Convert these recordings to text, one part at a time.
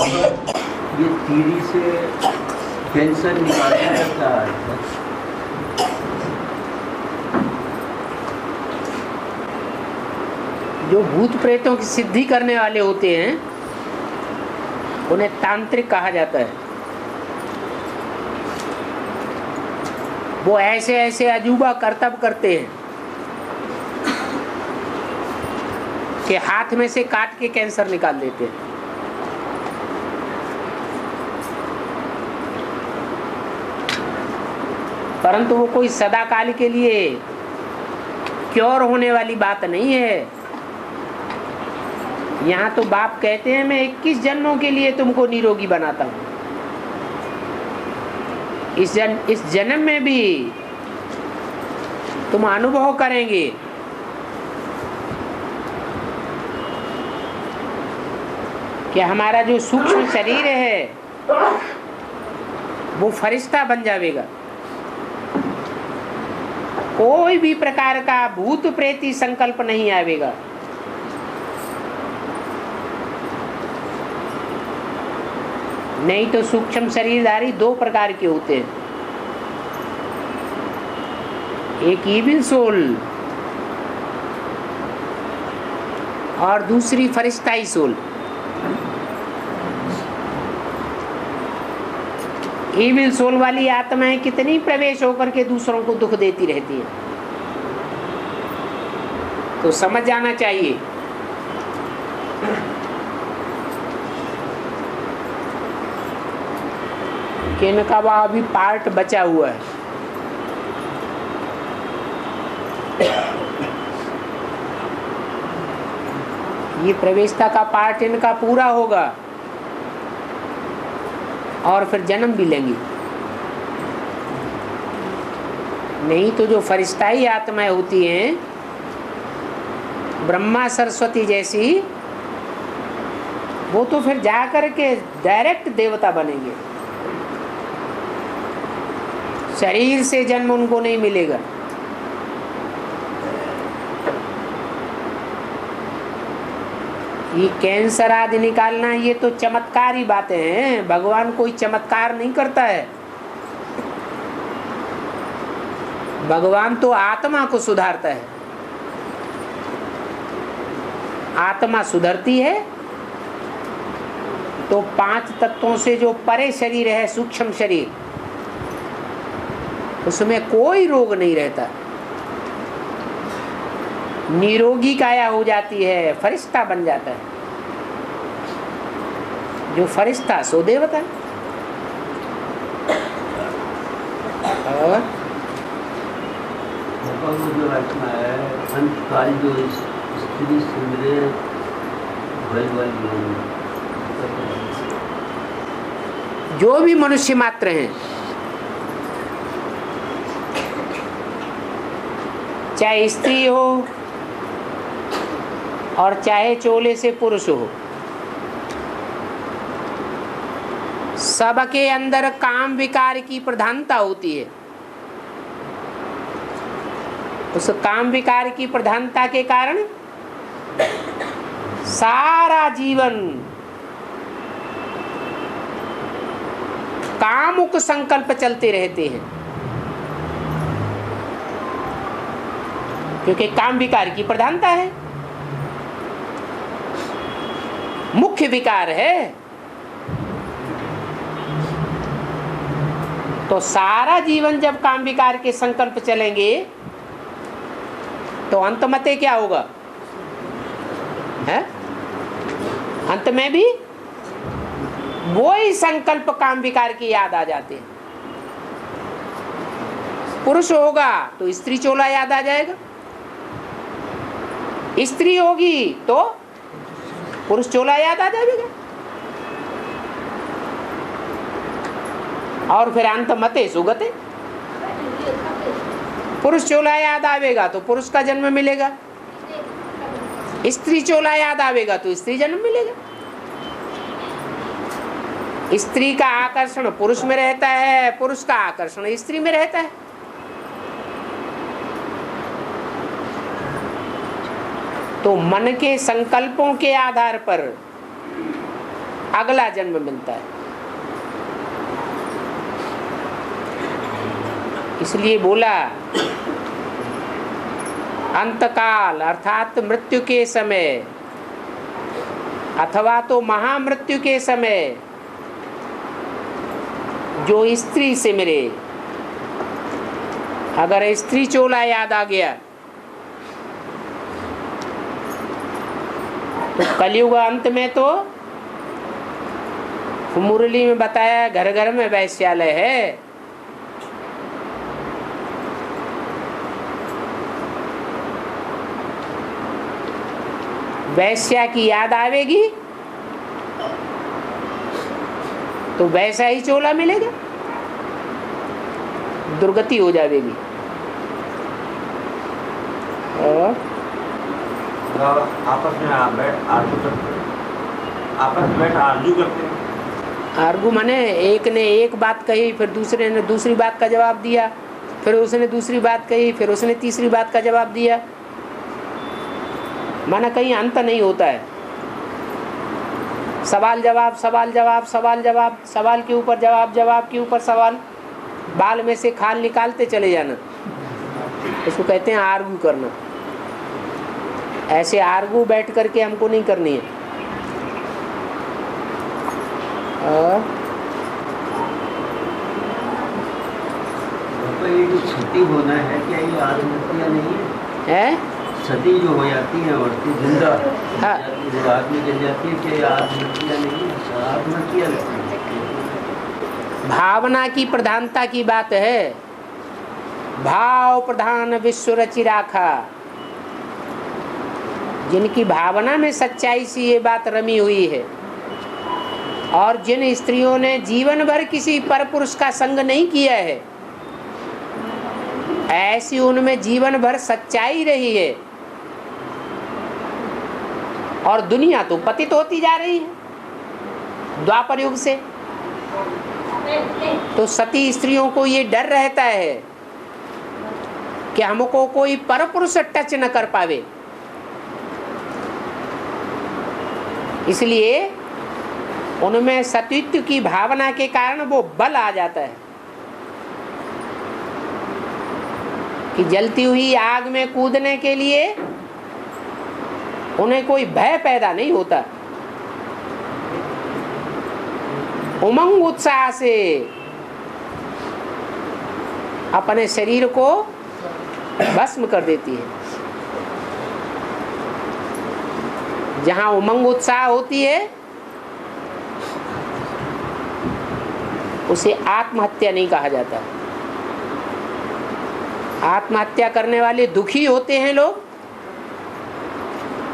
ये तीरी से कैंसर निकाला जाता है। जो भूत प्रेतों की सिद्धि करने वाले होते हैं उन्हें तांत्रिक कहा जाता है। वो ऐसे ऐसे अजूबा करतब करते हैं कि हाथ में से काट के कैंसर निकाल देते हैं। परंतु वो कोई सदाकाल के लिए क्योर होने वाली बात नहीं है। यहाँ तो बाप कहते हैं मैं 21 जन्मों के लिए तुमको निरोगी बनाता हूँ। इस जन्म में भी तुम अनुभव करेंगे कि हमारा जो सूक्ष्म शरीर है वो फरिश्ता बन जाएगा। कोई भी प्रकार का भूत प्रेती संकल्प नहीं आवेगा। नहीं तो सूक्ष्म शरीरधारी दो प्रकार के होते हैं, एक इविल सोल और दूसरी फरिश्ताई सोल। इविल सोल वाली आत्माएं कितनी प्रवेश होकर के दूसरों को दुख देती रहती है, तो समझ जाना चाहिए कि इनका वह अभी पार्ट बचा हुआ है। ये प्रवेशता का पार्ट इनका पूरा होगा और फिर जन्म भी लेंगी। नहीं तो जो फरिश्ताई आत्माएं होती हैं ब्रह्मा सरस्वती जैसी, वो तो फिर जा करके डायरेक्ट देवता बनेंगे। शरीर से जन्म उनको नहीं मिलेगा। ये कैंसर आदि निकालना ये तो चमत्कारी बातें हैं। भगवान कोई चमत्कार नहीं करता है। भगवान तो आत्मा को सुधारता है। आत्मा सुधरती है तो 5 तत्वों से जो परे शरीर है, सूक्ष्म शरीर, उसमें कोई रोग नहीं रहता। निरोगी काया हो जाती है, फरिश्ता बन जाता है। जो फरिश्ता सो देवता। और जो आत्मा है अंतकाल जो स्त्री सुंदरे जो भी मनुष्य मात्र हैं, चाहे स्त्री हो और चाहे चोले से पुरुष हो, सबके अंदर काम विकार की प्रधानता होती है। उस काम विकार की प्रधानता के कारण सारा जीवन कामुक संकल्प चलते रहते हैं, क्योंकि काम विकार की प्रधानता है, मुख्य विकार है। तो सारा जीवन जब काम विकार के संकल्प चलेंगे तो अंत मते क्या होगा है? अंत में भी वही संकल्प काम विकार की याद आ जाते हैं। पुरुष होगा तो स्त्री चोला याद आ जाएगा, स्त्री होगी तो पुरुष चोला याद आ जाएगा, और फिर अंत मते सुगते। पुरुष चोला याद आवेगा तो पुरुष का जन्म मिलेगा, स्त्री चोला याद आवेगा तो स्त्री जन्म मिलेगा। स्त्री का आकर्षण पुरुष में रहता है, पुरुष का आकर्षण स्त्री में रहता है। तो मन के संकल्पों के आधार पर अगला जन्म मिलता है। इसलिए बोला अंतकाल अर्थात मृत्यु के समय अथवा तो महामृत्यु के समय जो स्त्री से मिले, अगर स्त्री चोला याद आ गया तो कलयुग अंत में तो मुरली में बताया घर घर में वैश्यालय है। वैश्या की याद आवेगी तो वैसा ही चोला मिलेगा, दुर्गति हो जाएगी। और आपस में आर्गू करते हैं। आर्गू माने एक ने एक बात कही, फिर दूसरे ने दूसरी बात का जवाब दिया, फिर उसने दूसरी बात कही, फिर उसने तीसरी बात का जवाब दिया। माना कहीं अंत नहीं होता है। सवाल जवाब सवाल जवाब सवाल जवाब, सवाल के ऊपर जवाब, जवाब के ऊपर सवाल, बाल में से खाल निकालते चले जाना, इसको कहते हैं आर्गू करना। ऐसे आर्गू बैठ करके हमको नहीं करनी है। ये जो क्षति होना है क्या ये आत्महत्या नहीं है? क्षति जो हो जाती है औरतें जिंदा हाँ। जो आदमी जल जाती है क्या ये आत्महत्या नहीं है? आत्महत्या नहीं। भावना की प्रधानता की बात है। भाव प्रधान विश्व रचि राखा। जिनकी भावना में सच्चाई सी ये बात रमी हुई है और जिन स्त्रियों ने जीवन भर किसी परपुरुष का संग नहीं किया है, ऐसी उनमें जीवन भर सच्चाई रही है। और दुनिया तो पतित होती जा रही है द्वापर युग से। तो सती स्त्रियों को ये डर रहता है कि हमको कोई परपुरुष टच न कर पावे, इसलिए उनमें सतीत्व की भावना के कारण वो बल आ जाता है कि जलती हुई आग में कूदने के लिए उन्हें कोई भय पैदा नहीं होता। उमंग उत्साह से अपने शरीर को भस्म कर देती है। जहां उमंग उत्साह होती है उसे आत्महत्या नहीं कहा जाता। आत्महत्या करने वाले दुखी होते हैं लोग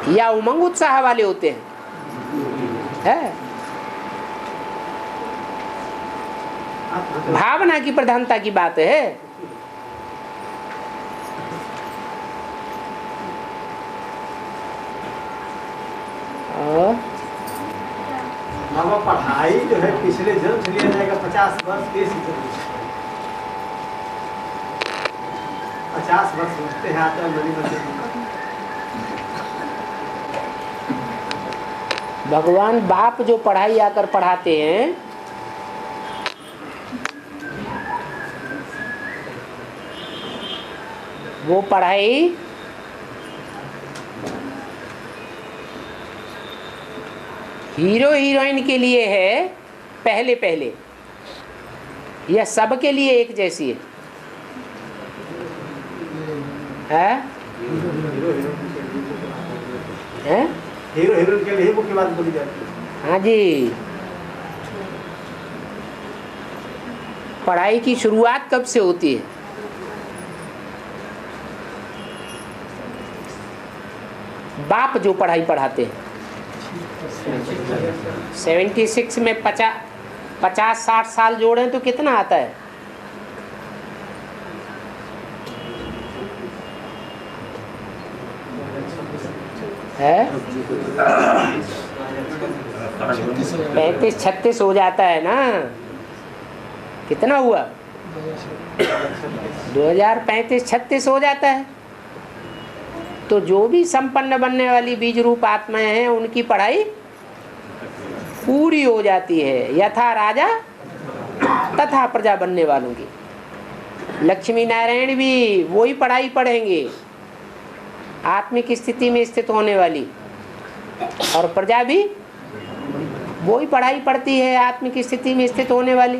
या उमंग उत्साह वाले होते हैं? है भावना की प्रधानता की बात है। पढ़ाई जो है पिछले जन्म से लिया जाएगा 50 वर्ष के 50 वर्ष सोचते हैं आते हैं। भगवान बाप जो पढ़ाई आकर पढ़ाते हैं वो पढ़ाई हीरो हीरोइन के लिए है पहले पहले, या सबके लिए एक जैसी है? हीरो हीरोइन के लिए मुख्य बात बोली जाती है। हाँ जी। पढ़ाई की शुरुआत कब से होती है? बाप जो पढ़ाई पढ़ाते हैं 76 में 50-60 साल जोड़े तो कितना आता है? है 35-36 हो जाता है ना। कितना हुआ? 2035-36 हो जाता है। तो जो भी संपन्न बनने वाली बीज रूप आत्माएं हैं उनकी पढ़ाई पूरी हो जाती है, यथा राजा तथा प्रजा बनने वालों की। लक्ष्मी नारायण भी वही पढ़ाई पढ़ेंगे आत्मिक स्थिति में स्थित होने वाली, और प्रजा भी वही पढ़ाई पढ़ती है आत्मिक स्थिति में स्थित होने वाली।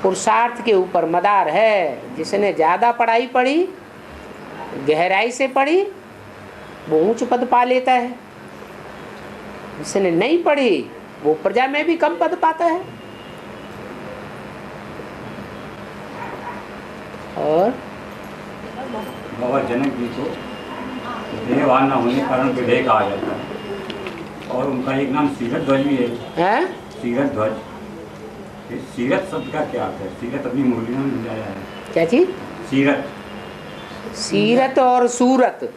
पुरुषार्थ के ऊपर मदार है। जिसने ज्यादा पढ़ाई पढ़ी, गहराई से पढ़ी, वो ऊंच पद पा लेता है। जिसने नहीं पढ़ी वो प्रजा में भी कम पद पाता है। और बाबा जनक जी को देहवान न होने के कारण विधेय कहा जाता है, और उनका एक नाम सीरत ध्वज भी है। सीरत ध्वज। सीरत शब्द का क्या अर्थ है? सीरत अपनी मुरली में मिल जाया है। क्या चीज? सीरत। सीरत और सूरत।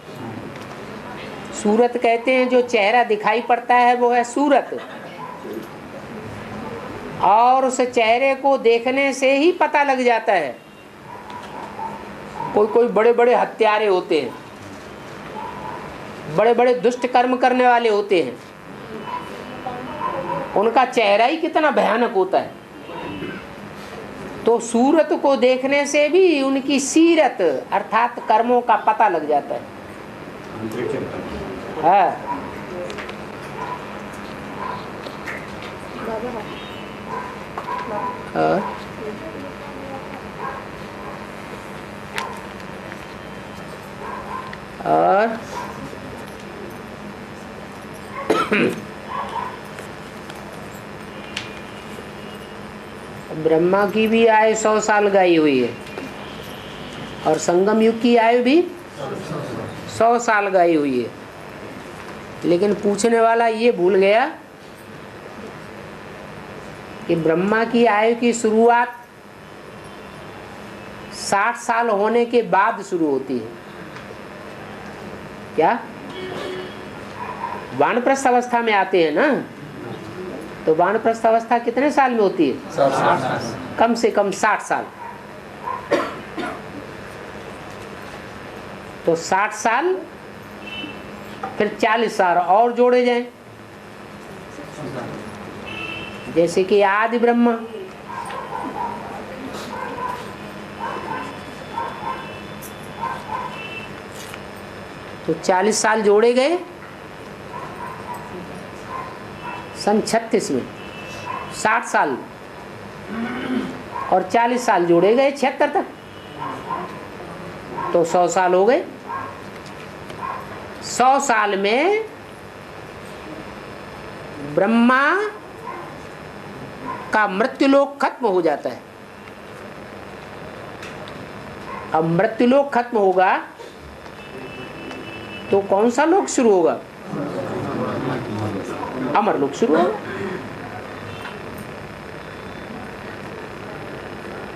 सूरत कहते हैं जो चेहरा दिखाई पड़ता है वो है सूरत, और उस चेहरे को देखने से ही पता लग जाता है। कोई कोई बड़े बड़े हत्यारे होते हैं, बड़े बड़े दुष्ट कर्म करने वाले होते हैं, उनका चेहरा ही कितना भयानक होता है। तो सूरत को देखने से भी उनकी सीरत अर्थात कर्मों का पता लग जाता है। हाँ। और ब्रह्मा की भी आयु 100 साल गाई हुई है, और संगम युग की आयु भी 100 साल गाई हुई है। लेकिन पूछने वाला ये भूल गया कि ब्रह्मा की आयु की शुरुआत 60 साल होने के बाद शुरू होती है। क्या? वानप्रस्थ अवस्था में आते हैं ना, तो वानप्रस्थ अवस्था कितने साल में होती है? 60। कम से कम 60 साल। तो 60 साल फिर 40 साल और जोड़े जाएं, जैसे कि आदि ब्रह्मा, तो 40 साल जोड़े गए सन 36 में, 60 साल और 40 साल जोड़े गए 76 तक, तो 100 साल हो गए। 100 साल में ब्रह्मा का मृत्युलोक खत्म हो जाता है। अब मृत्युलोक खत्म होगा तो कौन सा लोक शुरू होगा? अमर लोक शुरू होगा।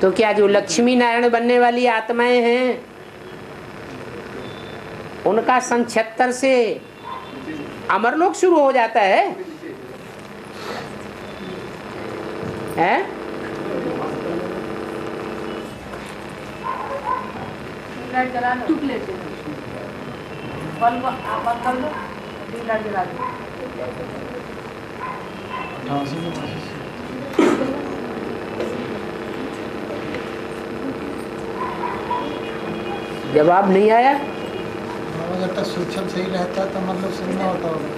तो क्या जो लक्ष्मी नारायण बनने वाली आत्माएं हैं उनका सन 76 से अमर लोक शुरू हो जाता है? हैं? जवाब नहीं आया? अगर तक सूक्ष्म सही रहता तो मतलब सुनना होता होगा।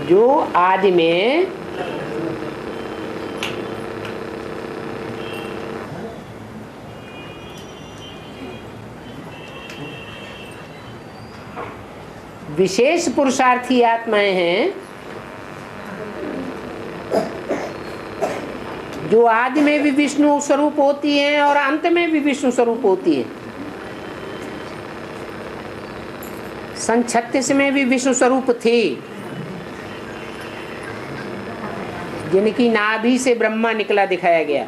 जो आदि में विशेष पुरुषार्थी आत्माएं हैं, जो आदि में भी विष्णु स्वरूप होती हैं और अंत में भी विष्णु स्वरूप होती है। सन 36 में भी विष्णु स्वरूप थी, जिनकी नाभि से ब्रह्मा निकला दिखाया गया।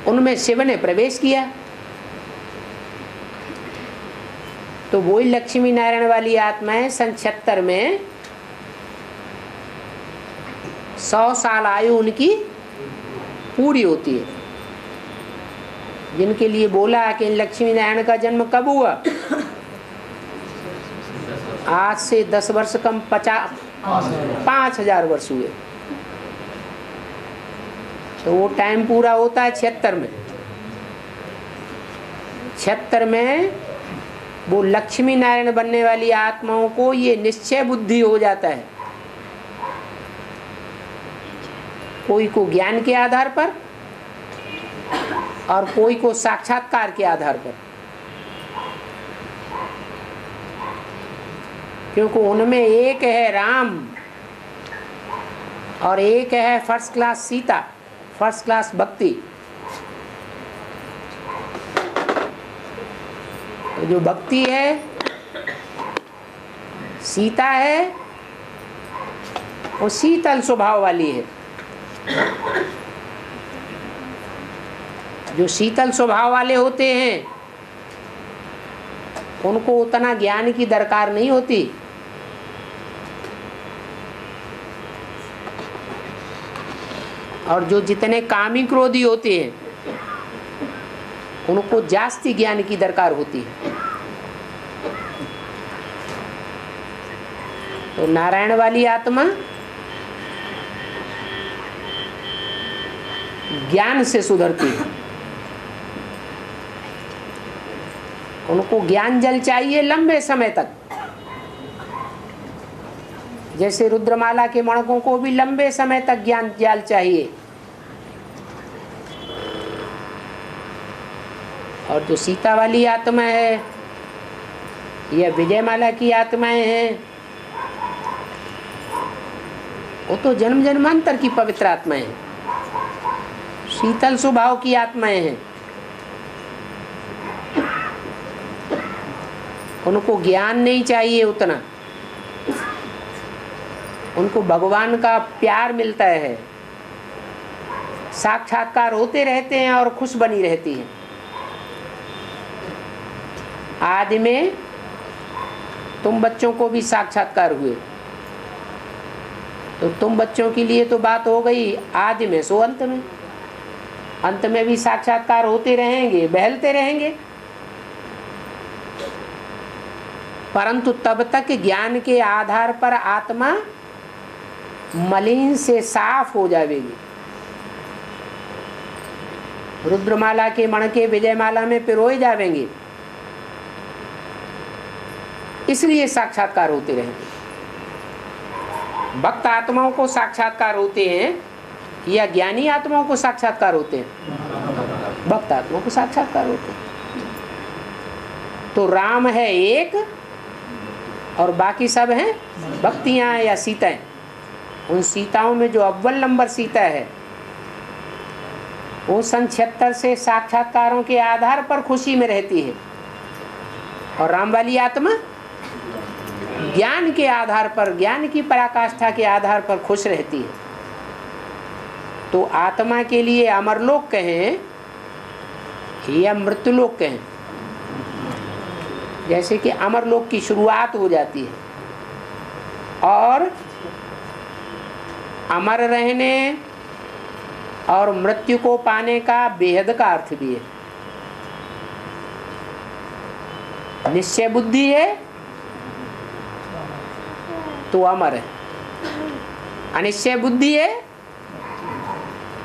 उनमें शिव ने प्रवेश किया, तो वही लक्ष्मी नारायण वाली आत्माएं सन 76 में 100 साल आयु उनकी पूरी होती है। जिनके लिए बोला कि लक्ष्मी नारायण का जन्म कब हुआ, आज से 10 वर्ष कम 5000 वर्ष हुए। तो वो टाइम पूरा होता है 76 में। 76 में वो लक्ष्मी नारायण बनने वाली आत्माओं को ये निश्चय बुद्धि हो जाता है, कोई को ज्ञान के आधार पर और कोई को साक्षात्कार के आधार पर, क्योंकि उनमें एक है राम और एक है first class Sita, first class भक्ति। तो जो भक्ति है, सीता है, वो शीतल स्वभाव वाली है। जो शीतल स्वभाव वाले होते हैं उनको उतना ज्ञान की दरकार नहीं होती। और जो जितने कामी क्रोधी होते हैं उनको जास्ती ज्ञान की दरकार होती है। तो नारायण वाली आत्मा ज्ञान से सुधरती है। उनको ज्ञान जल चाहिए लंबे समय तक, जैसे रुद्रमाला के मणकों को भी लंबे समय तक ज्ञान जल चाहिए। और जो सीता वाली आत्मा है या विजयमाला की आत्माएं हैं, वो तो जन्म जन्मांतर की पवित्र आत्माएं हैं, शीतल स्वभाव की आत्माएं हैं। उनको ज्ञान नहीं चाहिए उतना, उनको भगवान का प्यार मिलता है, साक्षात्कार होते रहते हैं और खुश बनी रहती हैं। आदि में तुम बच्चों को भी साक्षात्कार हुए, तो तुम बच्चों के लिए तो बात हो गई आदि में, सो अंत में। अंत में भी साक्षात्कार होते रहेंगे, बहलते रहेंगे, परंतु तब तक ज्ञान के आधार पर आत्मा मलिन से साफ हो जाएगी। रुद्रमाला के मणके विजयमाला में पिरोए जाएंगे, इसलिए साक्षात्कार होते रहेंगे। भक्त आत्माओं को साक्षात्कार होते हैं या ज्ञानी आत्माओं को साक्षात्कार होते हैं? भक्त आत्माओं को साक्षात्कार होते हैं। तो राम है एक और बाकी सब हैं भक्तियां या सीताएं। उन सीताओं में जो अव्वल नंबर सीता है वो सन 76 से साक्षात्कारों के आधार पर खुशी में रहती है, और राम वाली आत्मा ज्ञान के आधार पर, ज्ञान की पराकाष्ठा के आधार पर खुश रहती है। तो आत्मा के लिए अमरलोक कहें या मृत्युलोक कहें, जैसे कि अमरलोक की शुरुआत हो जाती है और अमर रहने और मृत्यु को पाने का बेहद का अर्थ भी है। निश्चय बुद्धि है तो अमर है, अनिश्चय बुद्धि है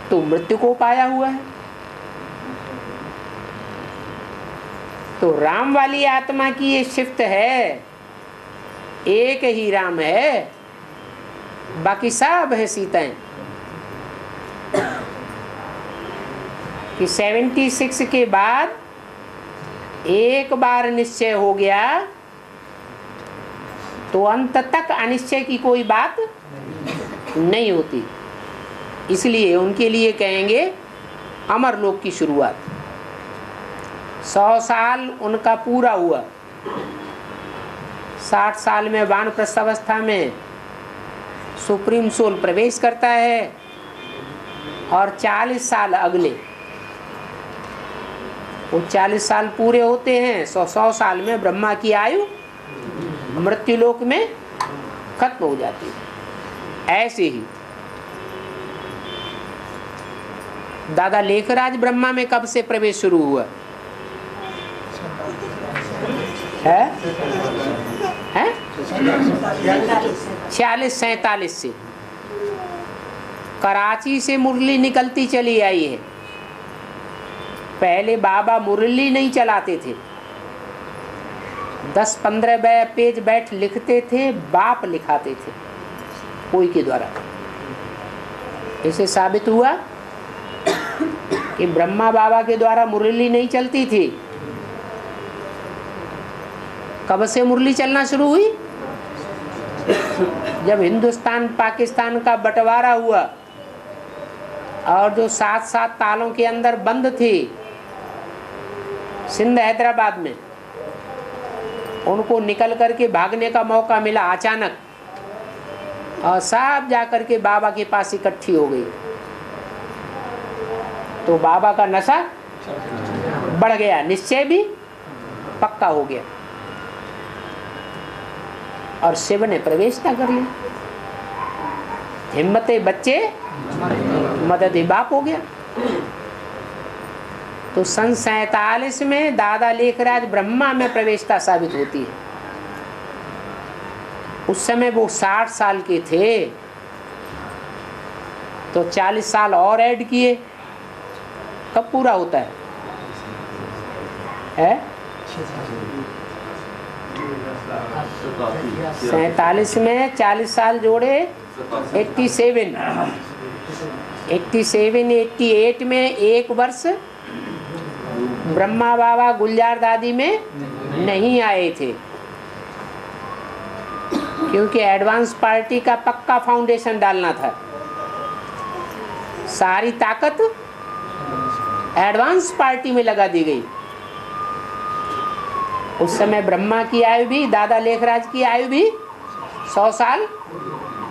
तो मृत्यु को पाया हुआ है। तो राम वाली आत्मा की ये शिफ्ट है, एक ही राम है, बाकी सब है सीताएं। कि 76 के बाद एक बार निश्चय हो गया तो अंत तक अनिश्चय की कोई बात नहीं होती। इसलिए उनके लिए कहेंगे अमरलोक की शुरुआत। 100 साल उनका पूरा हुआ, 60 साल में वानप्रस्थ अवस्था में सुप्रीम सोल प्रवेश करता है और 40 साल अगले, वो 40 साल पूरे होते हैं। 100 साल में ब्रह्मा की आयु मृत्युलोक में खत्म हो जाती है। ऐसे ही दादा लेखराज ब्रह्मा में कब से प्रवेश शुरू हुआ है? 46-47 से कराची से मुरली निकलती चली आई है। पहले बाबा मुरली नहीं चलाते थे, 10-15 पेज बैठ लिखते थे, बाप लिखाते थे कोई के द्वारा। इसे साबित हुआ कि ब्रह्मा बाबा के द्वारा मुरली नहीं चलती थी। कब से मुरली चलना शुरू हुई? जब हिंदुस्तान पाकिस्तान का बंटवारा हुआ और जो 7-7 तालों के अंदर बंद थी सिंध हैदराबाद में, उनको निकल करके भागने का मौका मिला अचानक, और सब जाकर के बाबा के पास इकट्ठी हो गई। तो बाबा का नशा बढ़ गया, निश्चय भी पक्का हो गया और शिव ने प्रवेश न कर लिया। हिम्मते बच्चे मदद बाप हो गया। तो सन 47 में दादा लेखराज ब्रह्मा में प्रवेशता साबित होती है। उस समय वो 60 साल के थे, तो 40 साल और ऐड किए, कब पूरा होता है? 47 में 40 साल जोड़े 87, 88 में 1 वर्ष ब्रह्मा बाबा गुलजार दादी में नहीं आए थे, क्योंकि एडवांस पार्टी का पक्का फाउंडेशन डालना था। सारी ताकत एडवांस पार्टी में लगा दी गई। उस समय ब्रह्मा की आयु भी, दादा लेखराज की आयु भी 100 साल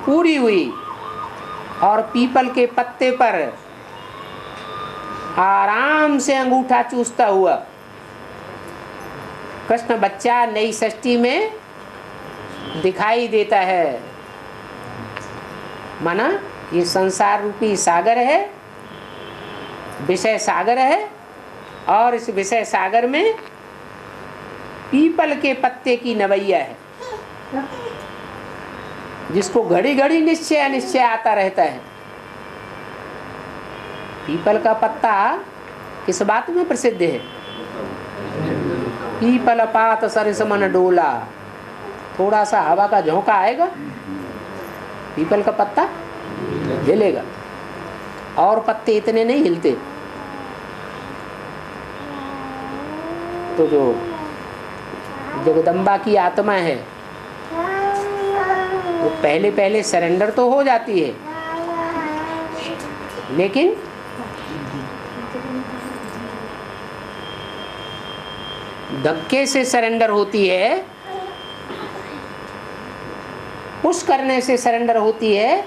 पूरी हुई, और पीपल के पत्ते पर आराम से अंगूठा चूसता हुआ कृष्ण बच्चा नई सृष्टि में दिखाई देता है। माना ये संसार रूपी सागर है, विषय सागर है, और इस विषय सागर में पीपल के पत्ते की नवैया है, जिसको घड़ी घड़ी निश्चय अनिश्चय आता रहता है। पीपल का पत्ता किस बात में प्रसिद्ध है? पीपल पात सरिस मन डोला। थोड़ा सा हवा का झोंका आएगा, पीपल का पत्ता हिलेगा, और पत्ते इतने नहीं हिलते। तो जो जगदम्बा की आत्मा है वो पहले पहले सरेंडर तो हो जाती है, लेकिन धक्के से सरेंडर होती है, पुश करने से सरेंडर होती है,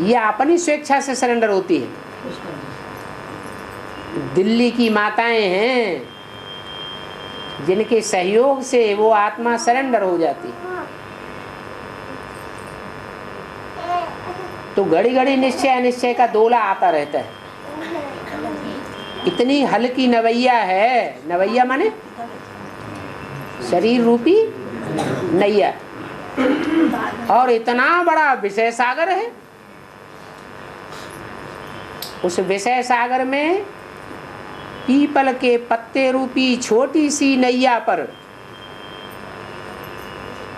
या अपनी स्वेच्छा से सरेंडर होती है। दिल्ली की माताएं हैं जिनके सहयोग से वो आत्मा सरेंडर हो जाती है। तो घड़ी घड़ी निश्चय अनिश्चय का दोला आता रहता है। इतनी हल्की नवैया है, नवैया माने शरीर रूपी नैया, और इतना बड़ा विषय सागर है। उस विषय सागर में पीपल के पत्ते रूपी छोटी सी नैया पर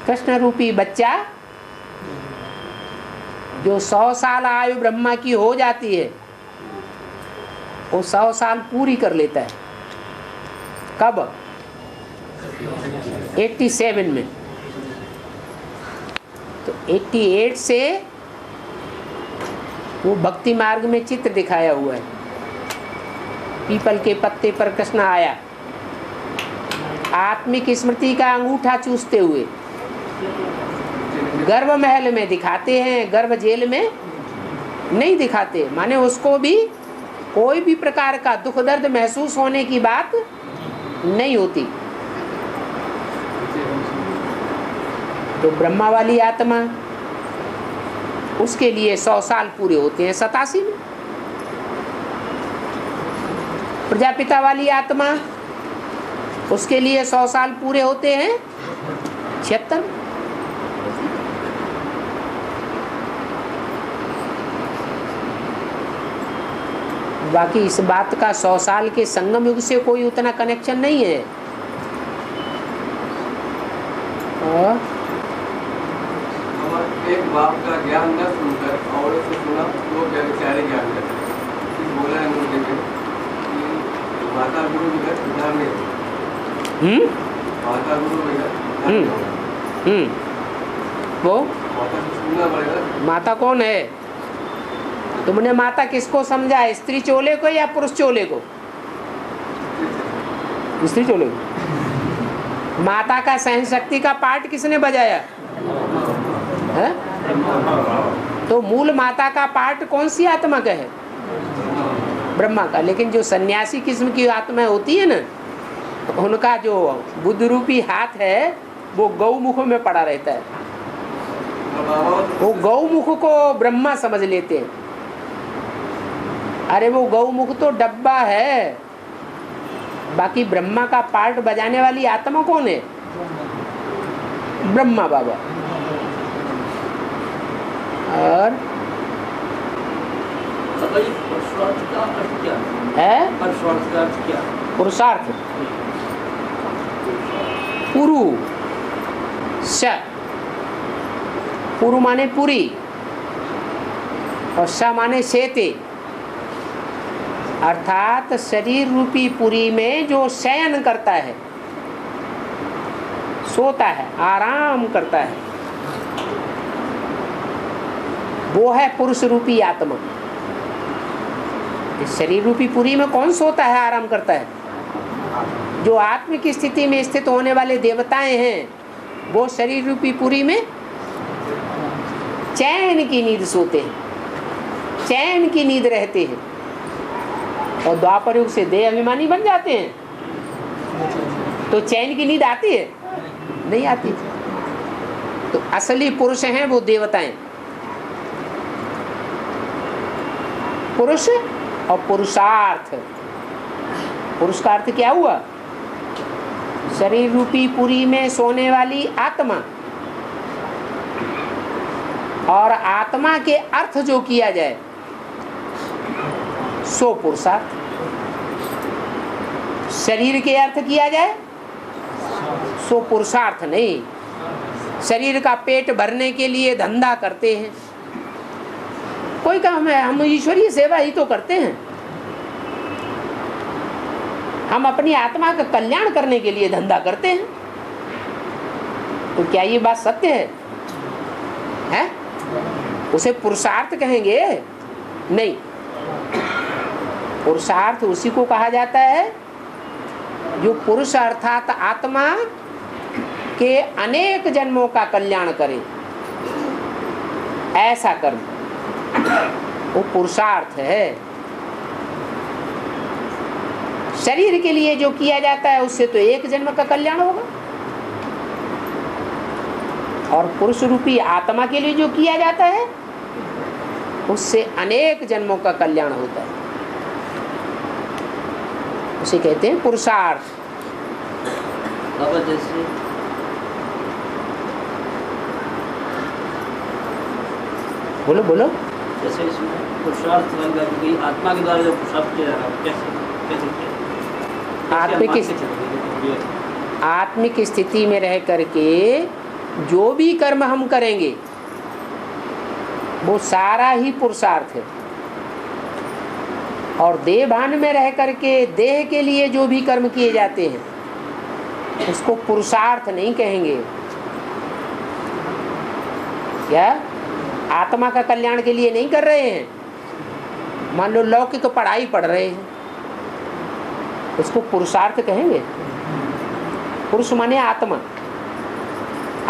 कृष्ण रूपी बच्चा, जो 100 साल आयु ब्रह्मा की हो जाती है, वो 100 साल पूरी कर लेता है। कब? 87 में। तो 88 से वो भक्ति मार्ग में चित्र दिखाया हुआ है। पीपल के पत्ते पर कृष्ण आया, आत्मिक स्मृति का अंगूठा चूसते हुए। गर्भ महल में दिखाते हैं, गर्भ जेल में नहीं दिखाते। माने उसको भी कोई भी प्रकार का दुख दर्द महसूस होने की बात नहीं होती। तो ब्रह्मा वाली आत्मा, उसके लिए 100 साल पूरे होते हैं 87 में। प्रजापिता वाली आत्मा, उसके लिए 100 साल पूरे होते हैं 76। बाकी इस बात का 100 साल के संगम युग से कोई उतना कनेक्शन नहीं है। और एक बाप का ज्ञान न सुनकर और उसे सुना वो बेचारे ज्ञान करते बोला है मुझे कि माता गुरु बिना उद्धार नहीं होगा। माता गुरु बिना वो माता से सुनना पड़ेगा। माता कौन है? तुमने माता किसको समझा है, स्त्री चोले को या पुरुष चोले को? स्त्री चोले को। माता का सहन शक्ति का पार्ट किसने बजाया है? तो मूल माता का पार्ट कौन सी आत्मा का है? ब्रह्मा का। लेकिन जो सन्यासी किस्म की आत्मा होती है ना, उनका जो बुद्ध रूपी हाथ है वो गौमुख में पड़ा रहता है। वो गौमुख को ब्रह्मा समझ लेते हैं। अरे वो गौमुख तो डब्बा है, बाकी ब्रह्मा का पार्ट बजाने वाली आत्मा कौन है? ब्रह्मा बाबा। और पुरुषार्थ का अर्थ क्या है? पुरुषार्थ का अर्थ क्या? पुरुषार्थ पुरु श, पुरु माने पुरी और श माने शेते, अर्थात शरीर रूपी पुरी में जो शयन करता है, सोता है, आराम करता है, वो है पुरुष रूपी आत्मा। इस शरीर रूपी पुरी में कौन सोता है, आराम करता है? जो आत्म की स्थिति में स्थित होने वाले देवताएं हैं, वो शरीर रूपी पुरी में चैन की नींद सोते हैं, चैन की नींद रहते हैं, और द्वापर युग से देह अभिमानी बन जाते हैं। तो चैन की नींद आती है? नहीं आती। तो असली पुरुष हैं वो देवताएं। पुरुष और पुरुषार्थ। पुरुष का अर्थ क्या हुआ? शरीर रूपी पुरी में सोने वाली आत्मा, और आत्मा के अर्थ जो किया जाए सो पुरुषार्थ। शरीर के अर्थ किया जाए सो पुरुषार्थ नहीं। शरीर का पेट भरने के लिए धंधा करते हैं, कोई काम है, हम ईश्वरीय सेवा ही तो करते हैं। हम अपनी आत्मा का कल्याण करने के लिए धंधा करते हैं। तो क्या ये बात सत्य है? उसे पुरुषार्थ कहेंगे? नहीं। पुरुषार्थ उसी को कहा जाता है जो पुरुष अर्थात आत्मा के अनेक जन्मों का कल्याण करे, ऐसा कर्म, वो पुरुषार्थ है। शरीर के लिए जो किया जाता है उससे तो एक जन्म का कल्याण होगा, और पुरुष रूपी आत्मा के लिए जो किया जाता है उससे अनेक जन्मों का कल्याण होता है। उसे कहते हैं पुरुषार्थ। बाबा जैसे बोलो बोलो। जैसे इसमें पुरुषार्थ वाली बात की, आत्मा के द्वारा जो पुरुषार्थ किया जा रहा है, कैसे कैसे किया? आत्मिक स्थिति में रह करके जो भी कर्म हम करेंगे वो सारा ही पुरुषार्थ है। और देहभान में रह करके देह के लिए जो भी कर्म किए जाते हैं उसको पुरुषार्थ नहीं कहेंगे। क्या आत्मा का कल्याण के लिए नहीं कर रहे हैं? मान लो लौकिक पढ़ाई पढ़ रहे हैं, उसको पुरुषार्थ कहेंगे? पुरुष माने आत्मा,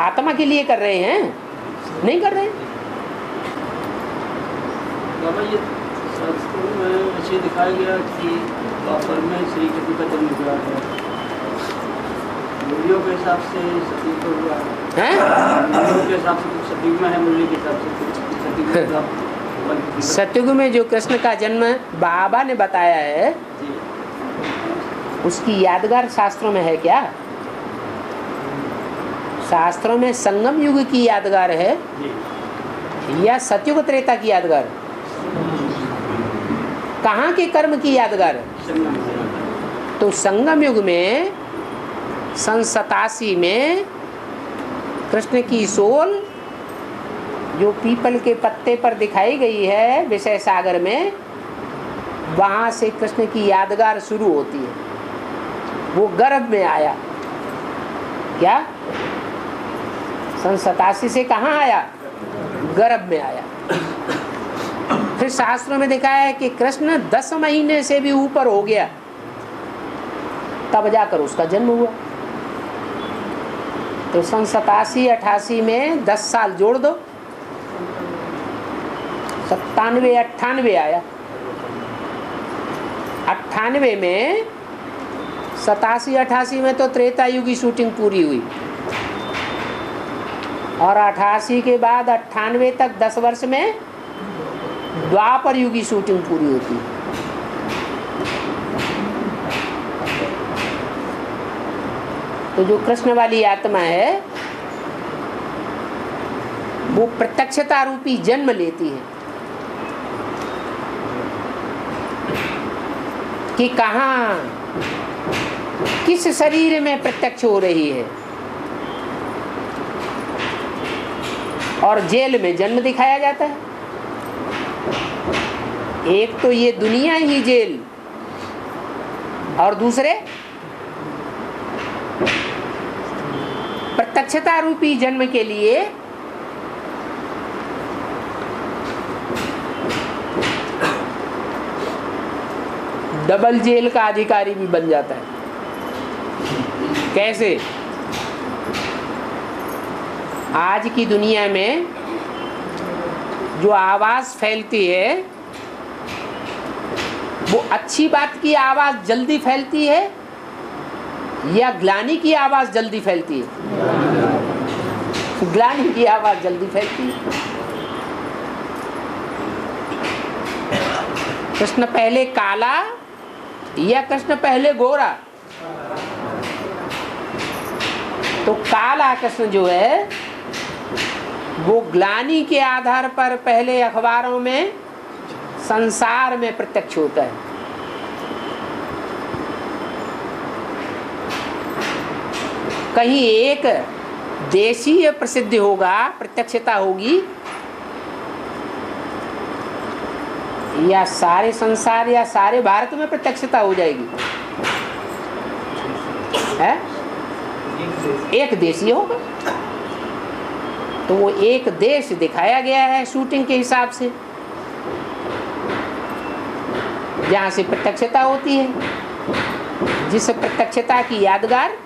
आत्मा के लिए कर रहे हैं, नहीं कर रहे। बाबा ये शास्त्रों में ऐसे दिखाया गया कि द्वापर में श्री कृष्ण का जन्म हुआ है, मूल्यों के हिसाब से सती को हुआ है, मूल्यों के हिसाब से सतयुग में है, मूल्य के हिसाब से सतयुग सतयुग में जो कृष्ण का जन्म बाबा ने बताया है उसकी यादगार शास्त्रों में है क्या? शास्त्रों में संगम युग की यादगार है या सतयुग त्रेता की यादगार? कहाँ के कर्म की यादगार है? तो संगम युग में सन 87 में कृष्ण की सोल जो पीपल के पत्ते पर दिखाई गई है विषय सागर में, वहाँ से कृष्ण की यादगार शुरू होती है। वो गर्भ में आया क्या? सन 87 से कहाँ आया? गर्भ में आया। फिर शास्त्रों में दिखाया है कि कृष्ण 10 महीने से भी ऊपर हो गया तब जाकर उसका जन्म हुआ। तो सन 87-88 में 10 साल जोड़ दो, 97-98 आया। 98 में 87-88 में तो त्रेता युग की शूटिंग पूरी हुई और 88 के बाद 98 तक 10 वर्ष में द्वापर युग की शूटिंग पूरी होती है। तो जो कृष्ण वाली आत्मा है वो प्रत्यक्षता रूपी जन्म लेती है कि कहाँ किस शरीर में प्रत्यक्ष हो रही है। और जेल में जन्म दिखाया जाता है। एक तो ये दुनिया ही जेल और दूसरे प्रत्यक्षता रूपी जन्म के लिए डबल जेल का अधिकारी भी बन जाता है। कैसे? आज की दुनिया में जो आवाज़ फैलती है वो अच्छी बात की आवाज़ जल्दी फैलती है या ग्लानि की आवाज़ जल्दी फैलती है? ग्लानि की आवाज़ जल्दी फैलती है। कृष्ण पहले काला या कृष्ण पहले गोरा? तो काला कृष्ण जो है वो ग्लानि के आधार पर पहले अखबारों में संसार में प्रत्यक्ष होता है। कहीं एक देशीय प्रसिद्ध होगा, प्रत्यक्षता होगी, या सारे संसार या सारे भारत में प्रत्यक्षता हो जाएगी? है? एक देशीय होगा। तो वो एक देश दिखाया गया है शूटिंग के हिसाब से जहाँ से प्रत्यक्षता होती है, जिस प्रत्यक्षता की यादगार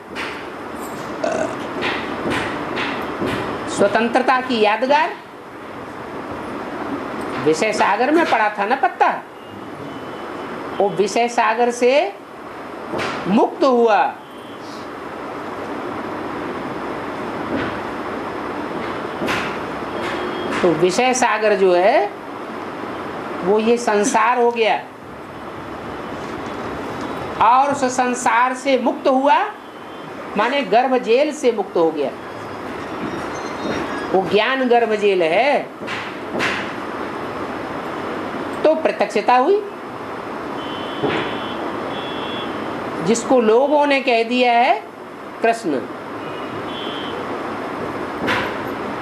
स्वतंत्रता की यादगार विषय सागर में पड़ा था ना पत्ता। वो विषय सागर से मुक्त हुआ। तो विषय सागर जो है वो ये संसार हो गया और उस संसार से मुक्त हुआ माने गर्भ जेल से मुक्त हो गया। वो ज्ञान गर्भ जेल है तो प्रत्यक्षता हुई, जिसको लोगों ने कह दिया है कृष्ण।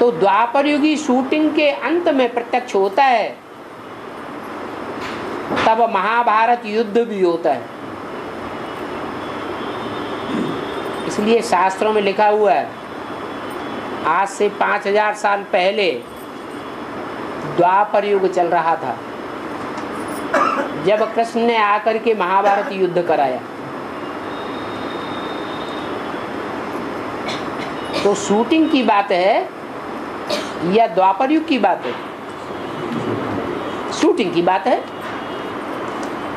तो द्वापर युगी शूटिंग के अंत में प्रत्यक्ष होता है, तब महाभारत युद्ध भी होता है। इसलिए शास्त्रों में लिखा हुआ है आज से 5000 साल पहले द्वापर युग चल रहा था जब कृष्ण ने आकर के महाभारत युद्ध कराया। तो शूटिंग की बात है या द्वापर युग की बात है? शूटिंग की बात है।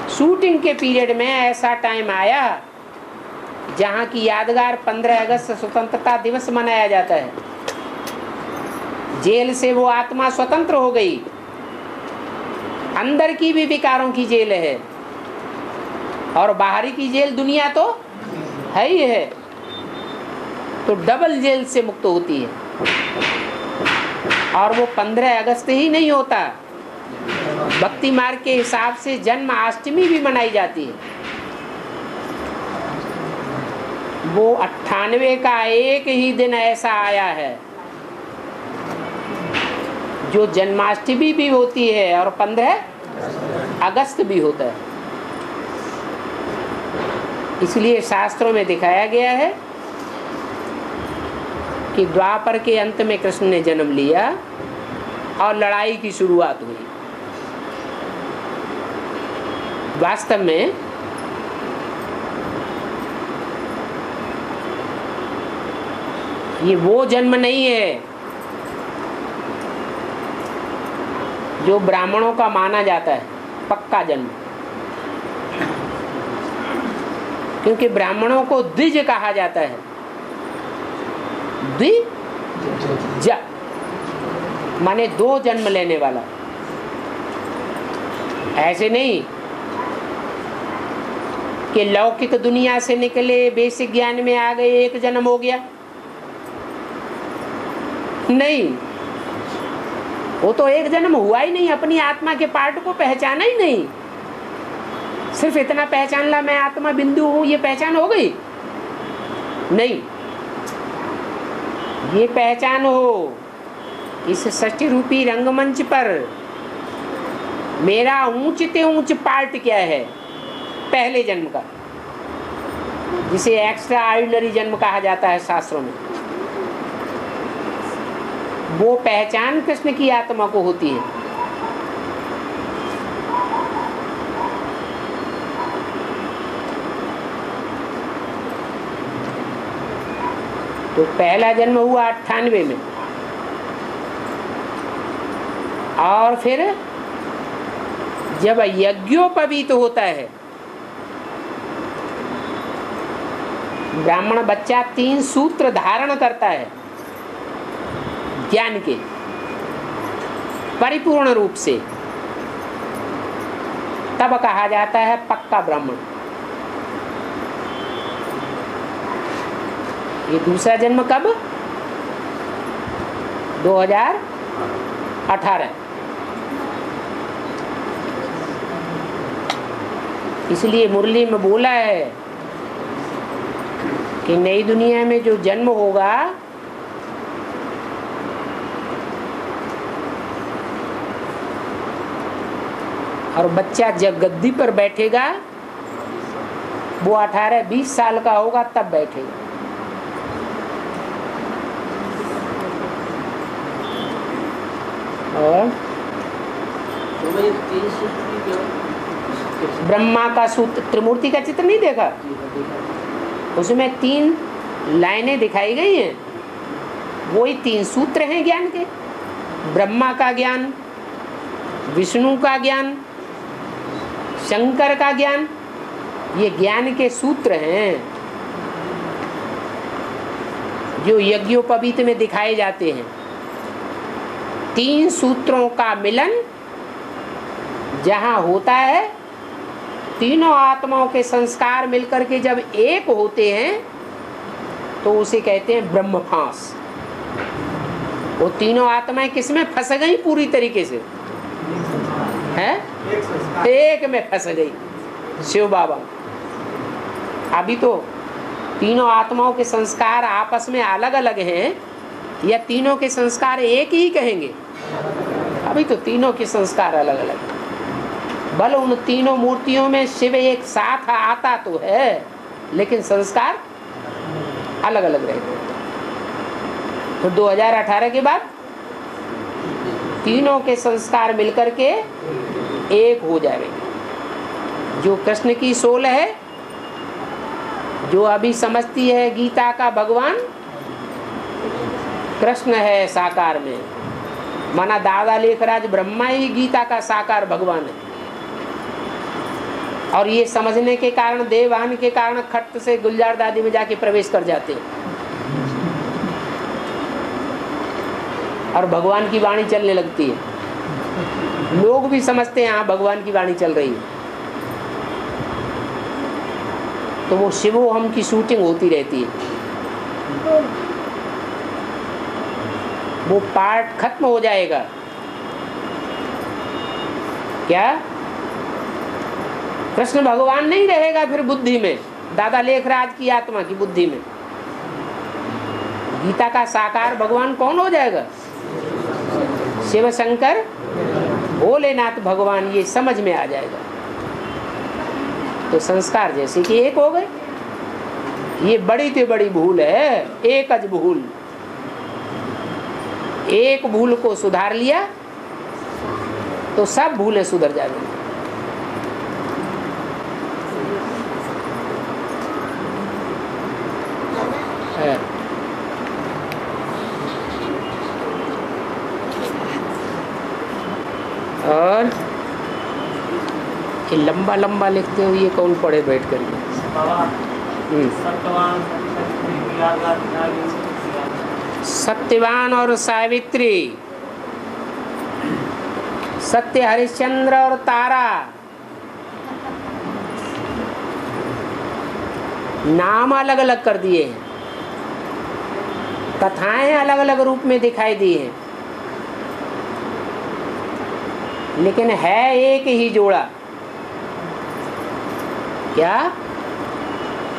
शूटिंग के पीरियड में ऐसा टाइम आया जहां की यादगार 15 अगस्त स्वतंत्रता दिवस मनाया जाता है। जेल से वो आत्मा स्वतंत्र हो गई, अंदर की भी विकारों की जेल है और बाहरी की जेल दुनिया तो है ही है, तो डबल जेल से मुक्त होती है। और वो 15 अगस्त ही नहीं होता, भक्ति मार्ग के हिसाब से जन्माष्टमी भी मनाई जाती है। वो 98 का एक ही दिन ऐसा आया है जो जन्माष्टमी भी होती है और 15 अगस्त भी होता है। इसलिए शास्त्रों में दिखाया गया है कि द्वापर के अंत में कृष्ण ने जन्म लिया और लड़ाई की शुरुआत हुई। वास्तव में ये वो जन्म नहीं है जो ब्राह्मणों का माना जाता है पक्का जन्म, क्योंकि ब्राह्मणों को द्विज कहा जाता है। द्विज माने 2 जन्म लेने वाला। ऐसे नहीं कि लौकिक दुनिया से निकले, बेसिक ज्ञान में आ गए, 1 जन्म हो गया। नहीं, वो तो 1 जन्म हुआ ही नहीं, अपनी आत्मा के पार्ट को पहचाना ही नहीं। सिर्फ इतना पहचान ला मैं आत्मा बिंदु हूं, ये पहचान हो गई? नहीं, ये पहचान हो इस सृष्टि रूपी रंगमंच पर मेरा ऊंच से ऊंच पार्ट क्या है पहले जन्म का, जिसे एक्स्ट्रा ऑर्डिनरी जन्म कहा जाता है शास्त्रों में। वो पहचान कृष्ण की आत्मा को होती है। तो पहला जन्म हुआ 98 में, और फिर जब यज्ञोपवीत होता है, ब्राह्मण बच्चा 3 सूत्र धारण करता है ज्ञान के परिपूर्ण रूप से, तब कहा जाता है पक्का ब्राह्मण। ये दूसरा जन्म कब? 2018। इसलिए मुरली में बोला है कि नई दुनिया में जो जन्म होगा और बच्चा जब गद्दी पर बैठेगा वो 18-20 साल का होगा तब बैठेगा। और ब्रह्मा का सूत्र, त्रिमूर्ति का चित्र नहीं देखा? उसमें 3 लाइनें दिखाई गई हैं, वही 3 सूत्र हैं ज्ञान के। ब्रह्मा का ज्ञान, विष्णु का ज्ञान, शंकर का ज्ञान, ये ज्ञान के सूत्र हैं जो यज्ञोपवीत में दिखाए जाते हैं। 3 सूत्रों का मिलन जहाँ होता है, तीनों आत्माओं के संस्कार मिलकर के जब एक होते हैं तो उसे कहते हैं ब्रह्म फांस। वो तीनों आत्माएं किसमें फंस गई? पूरी तरीके से है, एक में फंस गई शिव बाबा। अभी तो तीनों आत्माओं के संस्कार आपस में अलग अलग हैं या तीनों के संस्कार एक ही कहेंगे? अभी तो तीनों के संस्कार अलग अलग हैं। भले उन तीनों मूर्तियों में शिव एक साथ आता तो है, लेकिन संस्कार अलग अलग रहते हैं। तो 2018 के बाद तीनों के संस्कार मिलकर के एक हो जाएंगे। जो कृष्ण की सोल है, जो अभी समझती है गीता का भगवान कृष्ण है साकार में, माना दादा लेखराज ब्रह्मा ही गीता का साकार भगवान है। और ये समझने के कारण, देववाहन के कारण खट्ट से गुलजार दादी में जाके प्रवेश कर जाते हैं और भगवान की वाणी चलने लगती है। लोग भी समझते हैं हाँ भगवान की वाणी चल रही है। तो वो शिवोहम की शूटिंग होती रहती है। वो पार्ट खत्म हो जाएगा। क्या कृष्ण भगवान नहीं रहेगा फिर बुद्धि में, दादा लेखराज की आत्मा की बुद्धि में। गीता का साकार भगवान कौन हो जाएगा? शिव शंकर भोलेनाथ भगवान, ये समझ में आ जाएगा। तो संस्कार जैसे कि एक हो गए। ये बड़ी से बड़ी भूल है, एक अज भूल। एक भूल को सुधार लिया तो सब भूलें सुधर जाएंगी। और ये लंबा लंबा लिखते हो, ये कौन पढ़े बैठ कर? सत्यवान और सावित्री, सत्य हरिश्चंद्र और तारा, नाम अलग अलग कर दिए हैं, कथाएं अलग अलग रूप में दिखाई दी हैं, लेकिन है एक ही जोड़ा। क्या?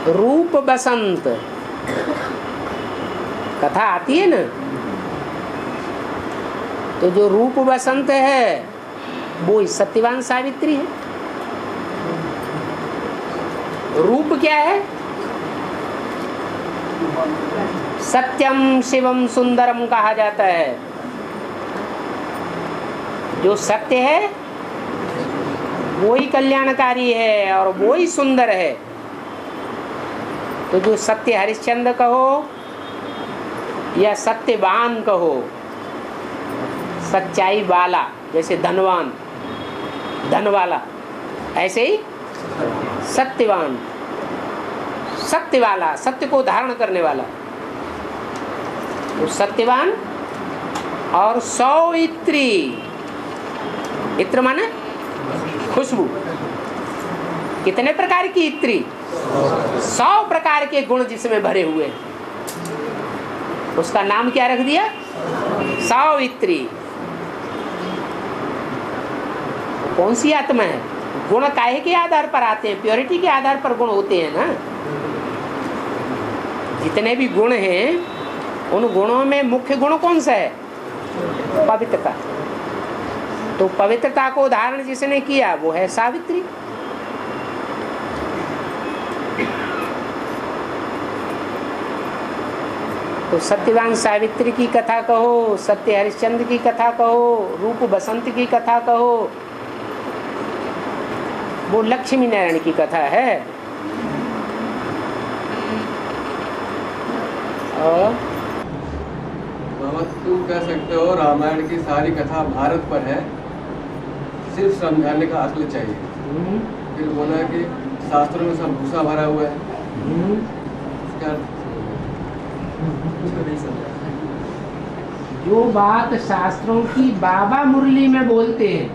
रूप बसंत। कथा आती है ना, तो जो रूप बसंत है वो सत्यवान सावित्री है। रूप क्या है? सत्यम शिवम सुंदरम कहा जाता है। जो सत्य है वो ही कल्याणकारी है और वो ही सुंदर है। तो जो सत्य हरिश्चंद्र कहो या सत्यवान कहो, सच्चाई वाला, जैसे धनवान धन वाला, ऐसे ही सत्यवान सत्य वाला, सत्य को धारण करने वाला। तो सत्यवान और सौइत्री, इत्र माने खुशबू। कितने प्रकार की इत्री? 100 प्रकार के गुण जिसमें भरे हुए हैं, उसका नाम क्या रख दिया? सावित्री। कौन सी आत्मा है? गुण काहे के आधार पर आते हैं? प्योरिटी के आधार पर गुण होते हैं ना। जितने भी गुण हैं उन गुणों में मुख्य गुण कौन सा है? पवित्रता। तो पवित्रता को धारण जिसने किया वो है सावित्री। तो सत्यवान सावित्री की कथा कहो, सत्य हरिश्चंद्र की कथा कहो, रूप बसंत की कथा कहो, वो लक्ष्मी नारायण की कथा है। और तुम कह सकते हो रामायण की सारी कथा भारत पर है, सिर्फ समझाने का अक्ल चाहिए। फिर बोला कि शास्त्रों में सब भूसा भरा हुआ है। क्या जो बात शास्त्रों की बाबा मुरली में बोलते हैं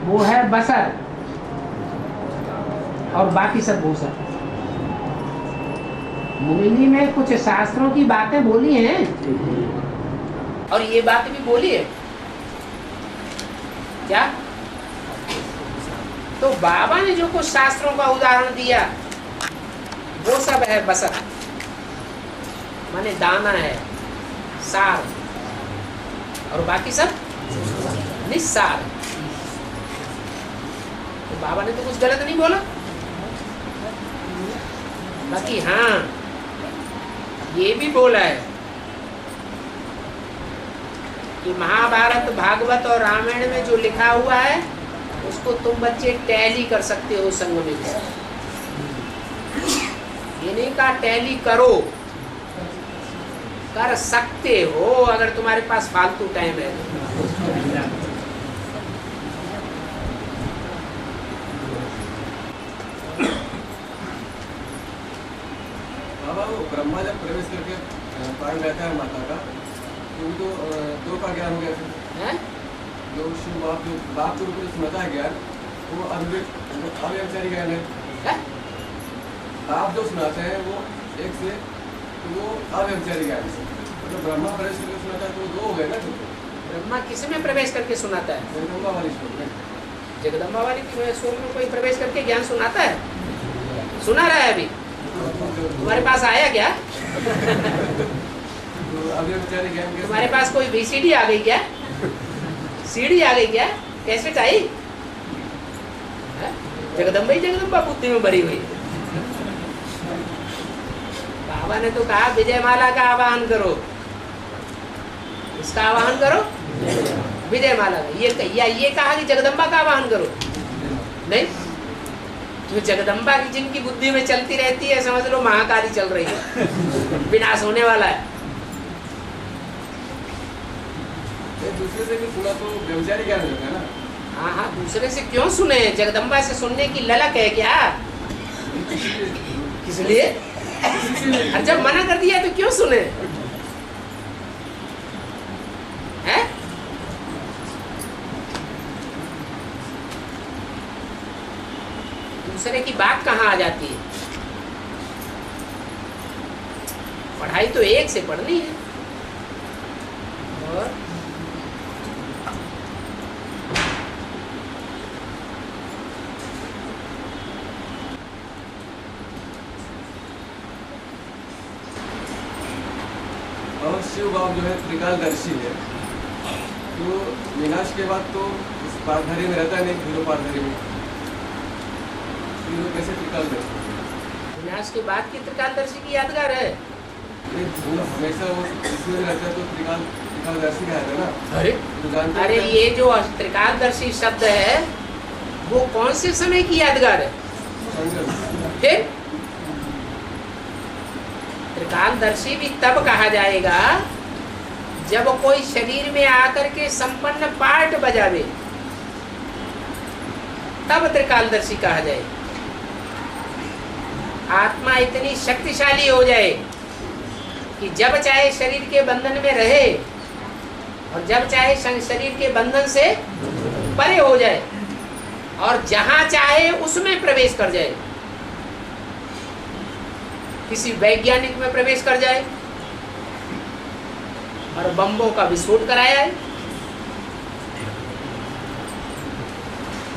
वो है बसर और बाकी सब भूसा। मुरली में कुछ शास्त्रों की बातें बोली हैं और ये बात भी बोली है। क्या? तो बाबा ने जो कुछ शास्त्रों का उदाहरण दिया वो सब है बसर, माने दाना है, सार, और बाकी सब निस्सार। तो बाबा ने तो कुछ गलत नहीं बोला। बाकी हाँ ये भी बोला है कि महाभारत, भागवत और रामायण में जो लिखा हुआ है उसको तुम बच्चे टैली कर सकते हो संग में। ये नहीं कहा टैली करो, कर सकते हो अगर तुम्हारे पास फालतू टाइम है। बाबा वो ब्रह्मा जब प्रवेश करके पान रहता है माता का, तो उनको 2 का ज्ञान हो गया था। जो बाप के रूप में सुनता है ज्ञान, वो अव्यभिचारी ज्ञान है। हैं? आप जो सुनाते हैं वो एक से, तो वो अव्यभिचारी ज्ञान है। मतलब ब्रह्मा प्रवेश करके सुनाता है तो वो 2 हो गए ना। ब्रह्मा किस में प्रवेश करके सुनाता है? जगदम्बा वाली श्लोक में। जगदम्बा वाली स्वर में कोई प्रवेश करके ज्ञान सुनाता है? सुना रहा है अभी? तुम्हारे पास आया क्या? तो अव्यभिचारी ज्ञान के तुम्हारे पास कोई VCD आ गई क्या? CD आ गई क्या? कैसेट आई? हैं? जगदम्बा ही जगदम्बा बुद्धि में भरी हुई। बाबा ने तो कहा विजयमाला का आवाहन करो। इसका आवाहन करो, विजयमाला का। ये कहा कि जगदम्बा का आवाहन करो? नहीं, जो जगदम्बा की जिनकी बुद्धि में चलती रहती है, समझ लो महाकाली चल रही है, विनाश होने वाला है। दूसरे से भी सुना तो व्यभिचारी ज्ञान हो जाता है ना। हाँ हाँ, दूसरे से क्यों सुने? जगदम्बा से सुनने की ललक है क्या? किस लिए? और जब मना कर दिया तो क्यों सुने? हैं? दूसरे की बात कहाँ आ जाती है? पढ़ाई तो एक से पढ़नी है। और शिव बाब जो है त्रिकालदर्शी है, तो विनाश के बाद तो इस पारधारी में रहता नहीं, हीरो पारधारी में, हीरो कैसे त्रिकालदर्शी? विनाश के बाद की त्रिकालदर्शी की यादगार है। वो हमेशा वो इसमें रहता है तो त्रिकालदर्शी कहते हैं ना। अरे तो जानते अरे, हैं ये जो त्रिकालदर्शी शब्द है वो कौन से समय की यादगार है? फिर त्रिकालदर्शी भी तब कहा जाएगा जब कोई शरीर में आकर के संपन्न पार्ट बजावे, तब त्रिकालदर्शी कहा जाए। आत्मा इतनी शक्तिशाली हो जाए कि जब चाहे शरीर के बंधन में रहे और जब चाहे शरीर के बंधन से परे हो जाए और जहां चाहे उसमें प्रवेश कर जाए। किसी वैज्ञानिक में प्रवेश कर जाए और बम्बों का विस्फोट कराया है,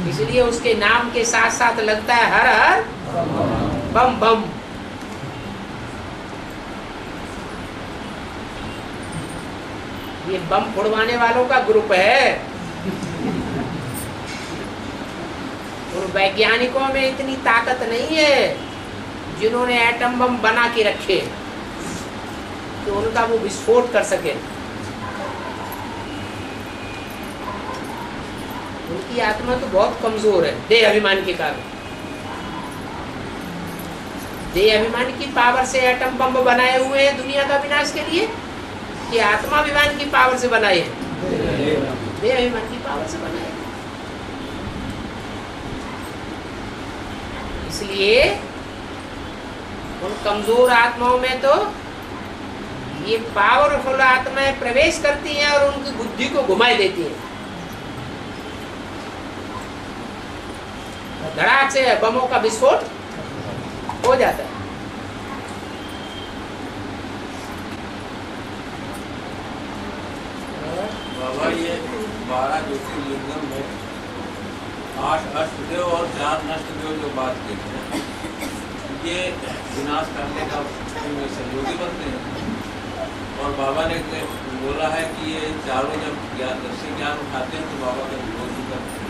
इसलिए उसके नाम के साथ साथ लगता है हर हर बम बम। ये बम फोड़वाने वालों का ग्रुप है। और वैज्ञानिकों में इतनी ताकत नहीं है जिन्होंने एटम बम बना के रखे तो उनका वो विस्फोट कर सके। उनकी आत्मा तो बहुत कमजोर है देह अभिमान के कारण। देह अभिमान की पावर से एटम बम बनाए हुए हैं दुनिया का विनाश के लिए, कि आत्मा अभिमान की पावर से बनाए हैं? देह अभिमान की पावर से बनाए। इसलिए उन कमजोर आत्माओं में तो ये पावरफुल आत्माएं प्रवेश करती हैं और उनकी बुद्धि को घुमाई देती हैं। धड़ाक से बमों का विस्फोट हो जाता है। बाबा, ये 12 ज्योतिर्लिंगम में 8 अष्टदेव और 4 नष्टदेव जो बात कहते हैं, ये विनाश करने का इनमें सहयोगी बनते हैं। और बाबा ने बोला है कि ये चारों जब दर्शी ज्ञान उठाते हैं तो बाबा का विरोध भी करते हैं।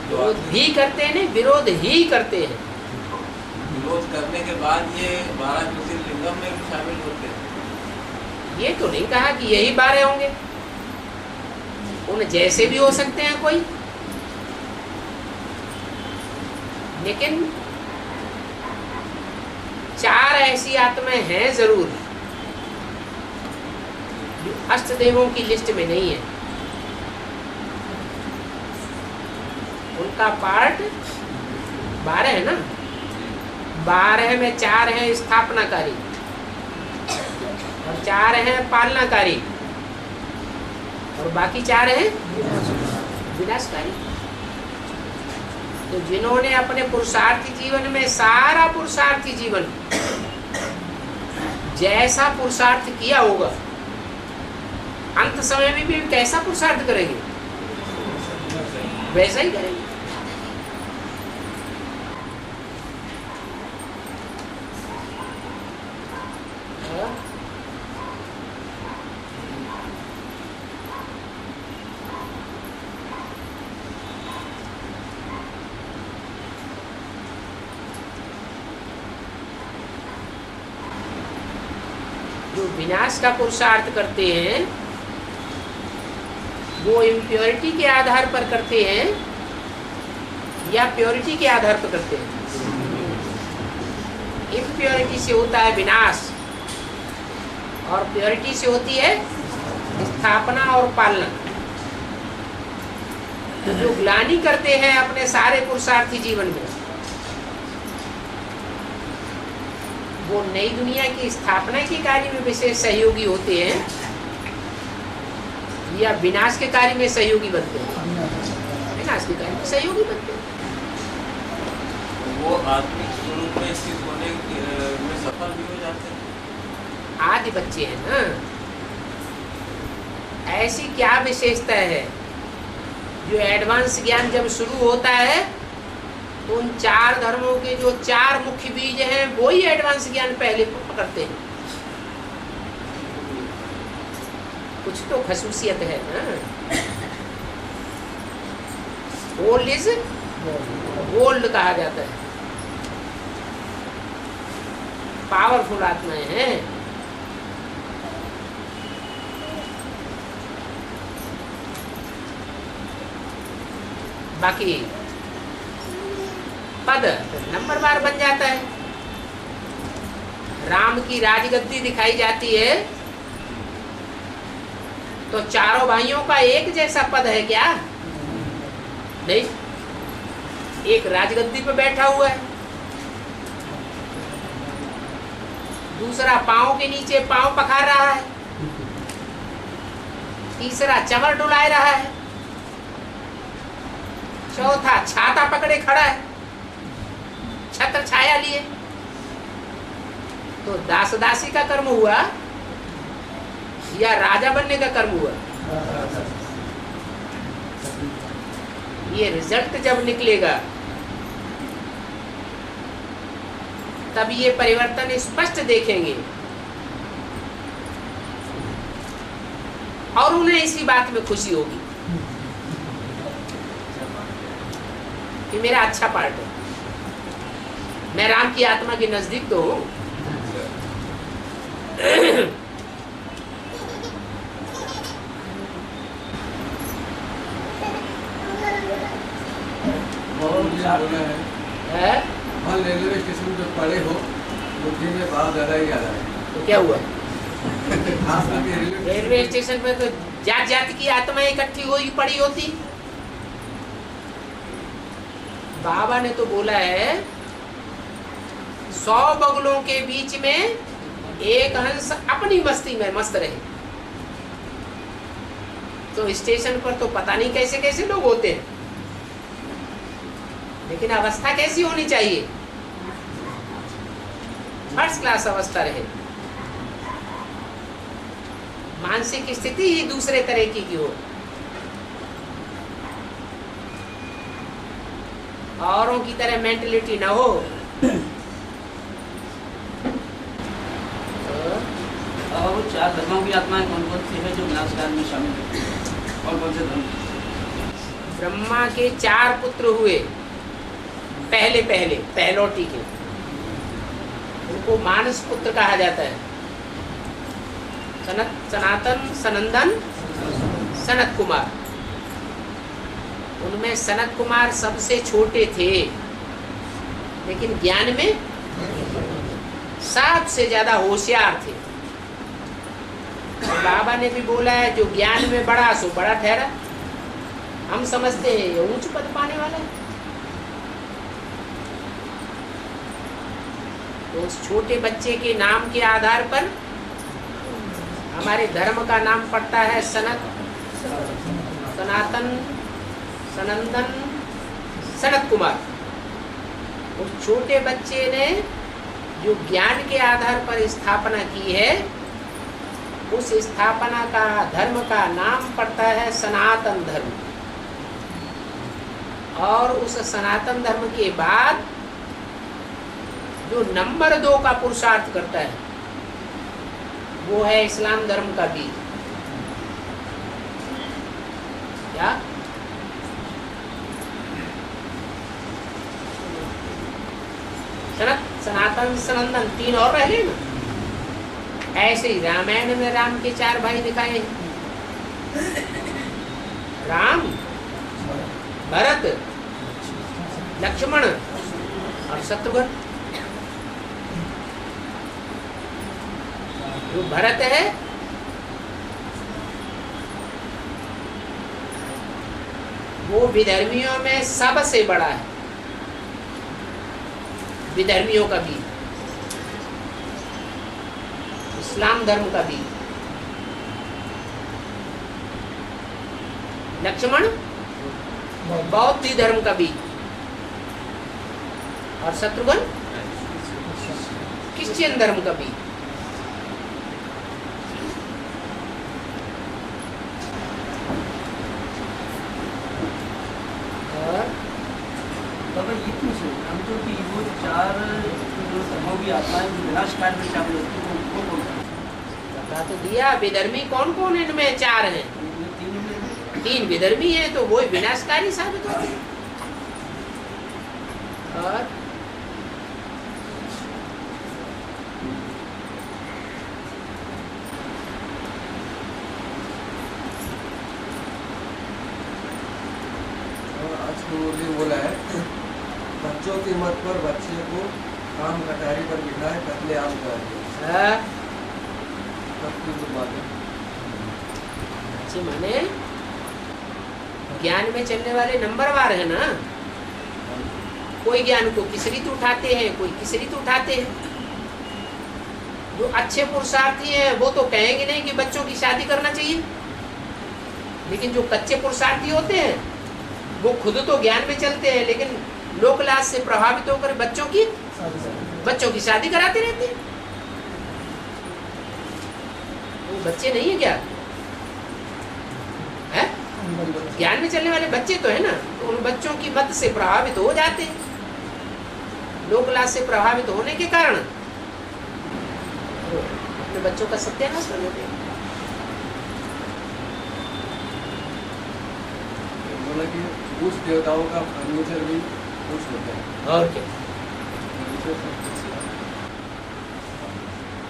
विरोध भी करते हैं, नहीं विरोध ही करते हैं। विरोध करने के बाद ये 12 ज्योतिर्लिंगम में भी शामिल होते हैं। ये तो नहीं कहा कि यही 12 होंगे, उन जैसे भी हो सकते हैं कोई, लेकिन 4 ऐसी आत्माएं हैं जरूर जो अष्टदेवों की लिस्ट में नहीं है। उनका पार्ट 12 है ना। 12 में 4 हैं स्थापनाकारी और 4 हैं पालनाकारी और बाकी 4 हैं विनाशकारी। तो जिन्होंने अपने पुरुषार्थी जीवन में सारा पुरुषार्थी जीवन जैसा पुरुषार्थ किया होगा, अंत समय में भी कैसा पुरुषार्थ करेंगे, वैसा ही करेंगे। जो विनाश का पुरुषार्थ करते हैं वो इम्प्योरिटी के आधार पर करते हैं या प्योरिटी के आधार पर करते हैं? इम्प्योरिटी से होता है विनाश और प्योरिटी से होती है स्थापना और पालना। तो जो ग्लानि करते हैं अपने सारे पुरुषार्थी जीवन में, वो नई दुनिया की स्थापना के कार्य में विशेष सहयोगी होते हैं या विनाश के कार्य में सहयोगी बनते हैं? विनाश के कार्य में सहयोगी बनते हैं। वो आत्मिक स्वरूप में स्थित होने में सफल भी हो जाते हैं। आदि बच्चे हैं ना, ऐसी क्या विशेषता है जो एडवांस ज्ञान जब शुरू होता है तो उन चार धर्मों के जो चार मुख्य बीज हैं वो ही एडवांस ज्ञान पहले पकड़ते हैं। कुछ तो खसूसियत है ना। ओल्ड इज गोल्ड कहा जाता है। पावरफुल आत्माएं हैं। बाकी पद नंबरवार बन जाता है। राम की राजगद्दी दिखाई जाती है तो चारों भाइयों का एक जैसा पद है क्या? नहीं, एक राजगद्दी पे बैठा हुआ है, दूसरा पांव के नीचे पांव पखार रहा है, तीसरा चमर डुला रहा है, चौथा छाता पकड़े खड़ा है, छत्र छाया लिए। तो दास दासी का कर्म हुआ या राजा बनने का कर्म हुआ? ये रिजल्ट जब निकलेगा तब ये परिवर्तन स्पष्ट देखेंगे और उन्हें इसी बात में खुशी होगी कि मेरा अच्छा पार्ट है, मैं राम की आत्मा के नजदीक तो हूं। रेलवे स्टेशन पे पड़े हो मुझे में बात ज्यादा ही आ रहा है। तो क्या हुआ? खास करके रेलवे स्टेशन पे तो जात जात की आत्माएं इकट्ठी हुई पड़ी होती। बाबा ने तो बोला है 100 बगुलों के बीच में एक हंस अपनी मस्ती में मस्त रहे। तो स्टेशन पर तो पता नहीं कैसे कैसे लोग होते हैं, लेकिन अवस्था कैसी होनी चाहिए? फर्स्ट क्लास अवस्था रहे। मानसिक स्थिति ही दूसरे तरह की हो। औरों की तरह मेंटलिटी ना हो। और वो 4 धर्मों की आत्माएं कौन कौन सी है जो विनाश काल में शामिल है? और कौन से धर्म? ब्रह्मा के 4 पुत्र हुए पहलोटी के, उनको मानस पुत्र कहा जाता है। सनातन, सनंदन, सनत कुमार। उनमें सनत कुमार सबसे छोटे थे, लेकिन ज्ञान में सबसे ज्यादा होशियार थे। बाबा ने भी बोला है जो ज्ञान में बड़ा सो बड़ा ठहरा। हम समझते हैं ये ऊंच पद पाने वाला है, तो उस छोटे बच्चे के नाम के आधार पर हमारे धर्म का नाम पड़ता है सनत, सनातन, सनंदन, सनत कुमार, उस छोटे बच्चे ने जो ज्ञान के आधार पर स्थापना की है, उस स्थापना का धर्म का नाम पड़ता है सनातन धर्म। और उस सनातन धर्म के बाद जो नंबर 2 का पुरुषार्थ करता है वो है इस्लाम धर्म का बीज। क्या सनातन सनंदन 3 और रह गए ना। ऐसे ही रामायण में राम के 4 भाई दिखाए हैं, राम, भरत, लक्ष्मण और शत्रुघ्न। जो भरत है वो विधर्मियों में सबसे बड़ा है, विधर्मियों का बीज, इस्लाम धर्म का बीज। लक्ष्मण बौद्ध धर्म का बीज और शत्रुघ्न क्रिश्चियन धर्म का बीज। बाबा ये पूछ रहे हम तो कि वो 4 जो धर्मों की आत्माएं जो विनाश काल में शामिल होती हैं वो कौन सा? बता तो दिया, विधर्मी कौन कौन इनमें 4 हैं? 3 विधर्मी हैं, तो वो विनाशकारी साबित हो गए। और आज मुझे बोला है बच्चों की मत पर बच्चे को काम कटारी पर बिठाए कतले आम कर दिया। अच्छी माने ज्ञान में चलने वाले नंबरवार है ना। कोई ज्ञान को किस रीत उठाते हैं, कोई किस रीत उठाते हैं। जो अच्छे पुरुषार्थी हैं वो तो कहेंगे नहीं कि बच्चों की शादी करना चाहिए, लेकिन जो कच्चे पुरुषार्थी होते हैं वो खुद तो ज्ञान में चलते हैं, लेकिन लोकलाज से प्रभावित होकर बच्चों की शादी कराते रहते हैं। वो बच्चे नहीं है क्या है? ज्ञान में चलने वाले बच्चे तो है ना, तो उन बच्चों की मत से प्रभावित हो जाते हैं। लोकलाज से प्रभावित होने के कारण अपने बच्चों का सत्यानाश कर देते हैं। बोला कि कुछ देवताओं का फर्नीचर भी कुछ होता है। और क्या,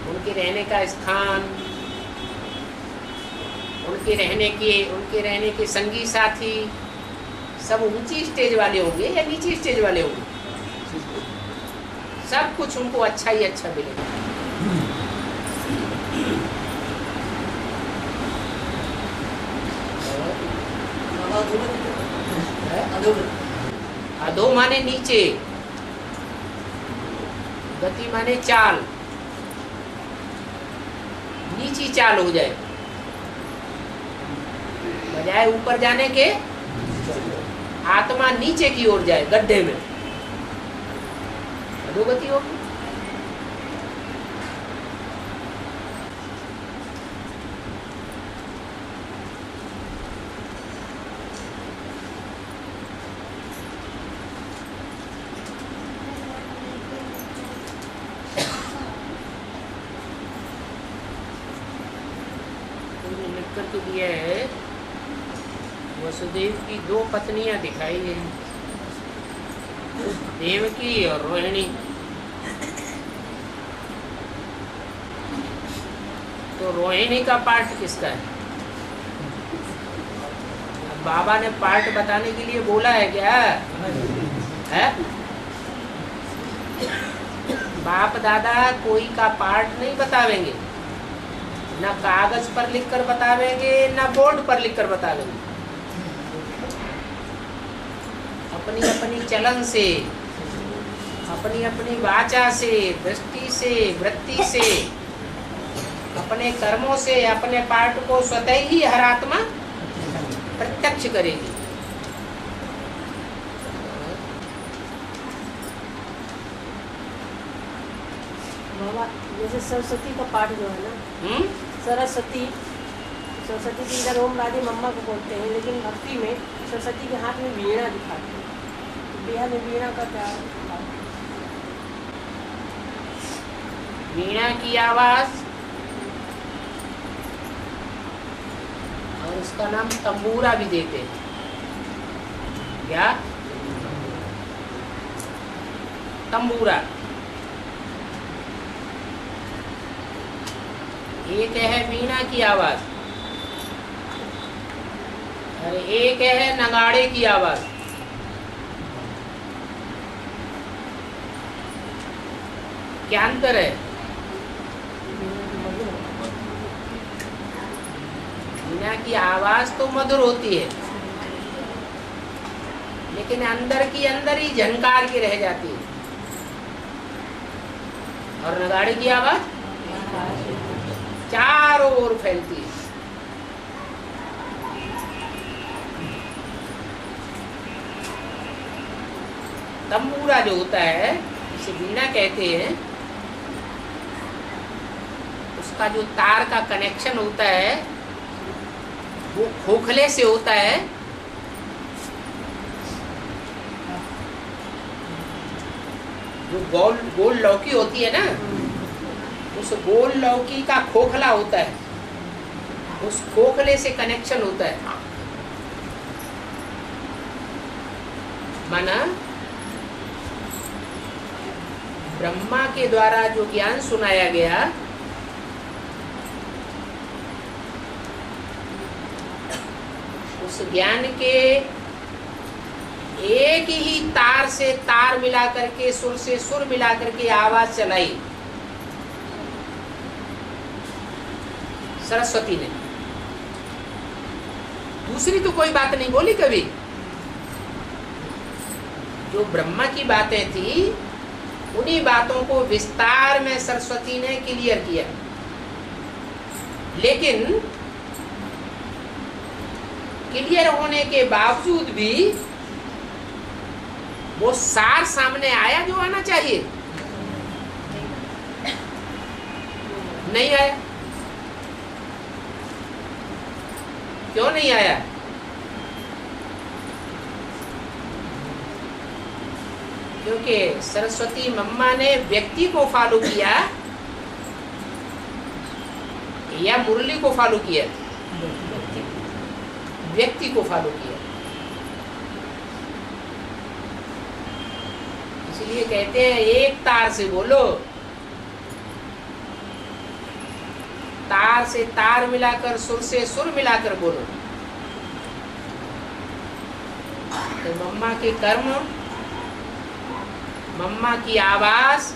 उनके रहने का स्थान, उनके रहने के संगी साथी सब ऊंची स्टेज वाले होंगे या नीची स्टेज वाले होंगे, सब कुछ उनको अच्छा ही अच्छा मिलेगा। अधो माने नीचे, गति माने चाल, नीची चाल हो जाए, बजाय ऊपर जाने के आत्मा नीचे की ओर जाए, गड्ढे में, अधोगति होगी। लिखकर तो दिया है, वसुदेव की 2 पत्नियां दिखाई गई, देवकी और रोहिणी। तो रोहिणी का पार्ट किसका है? बाबा ने पार्ट बताने के लिए बोला है क्या है? बाप दादा कोई का पार्ट नहीं बतावेंगे, ना कागज पर लिखकर बतावेंगे, ना बोर्ड पर लिखकर बतावेंगे। अपनी अपनी चलन से, अपनी अपनी वाचा से, दृष्टि से, वृत्ति से, अपने कर्मों से अपने पार्ट को स्वतः ही हर आत्मा प्रत्यक्ष करेगी। बाबा जैसे सरस्वती का पाठ जो है ना, सरस्वती सरस्वती जी इधर ओम राधे मम्मा को बोलते हैं, लेकिन भक्ति में सरस्वती के हाथ में वीणा दिखाते हैं। तो बिहार में वीणा का क्या? वीणा की आवाज और उसका नाम तंबूरा भी देते हैं। क्या? तंबूरा। एक है वीणा की आवाज और एक है नगाड़े की आवाज। क्या अंतर है? वीणा की आवाज तो मधुर होती है, लेकिन अंदर की अंदर ही झनकार के रह जाती है। और नगाड़े की आवाज चारों ओर फैलती है। तंबूरा जो होता है, जिसे वीणा कहते हैं, उसका जो तार का कनेक्शन होता है वो खोखले से होता है। जो गोल गोल लौकी होती है ना, उस गोल लौकी का खोखला होता है, उस खोखले से कनेक्शन होता है। माना ब्रह्मा के द्वारा जो ज्ञान सुनाया गया, उस ज्ञान के एक ही तार से तार मिला करके, सुर से सुर मिला करके आवाज चलाई सरस्वती ने। दूसरी तो कोई बात नहीं बोली कभी। जो ब्रह्मा की बातें थी, उन्हीं बातों को विस्तार में सरस्वती ने क्लियर किया। लेकिन क्लियर होने के बावजूद भी वो सार सामने आया जो आना चाहिए, नहीं आया। क्यों नहीं आया? क्योंकि सरस्वती मम्मा ने व्यक्ति को फॉलो किया या मुरली को फॉलो किया? व्यक्ति को फॉलो किया। इसलिए कहते हैं एक तार से बोलो, तार से तार मिलाकर, सुर से सुर मिलाकर बोलो। तो मम्मा के कर्म, मम्मा की आवाज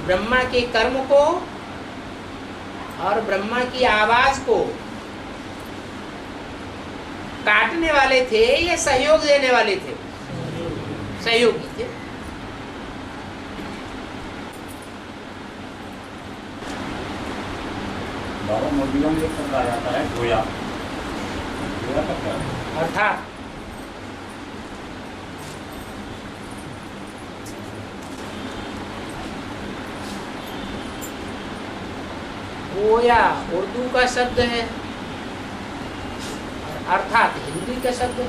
ब्रह्मा के कर्म को और ब्रह्मा की आवाज को काटने वाले थे या सहयोग देने वाले थे? सहयोगी थे। बाबा मुर्गियों में एक आ जाता है गोया, गोया का क्या? अर्थात गोया उर्दू का शब्द है, अर्थात हिंदी का शब्द है।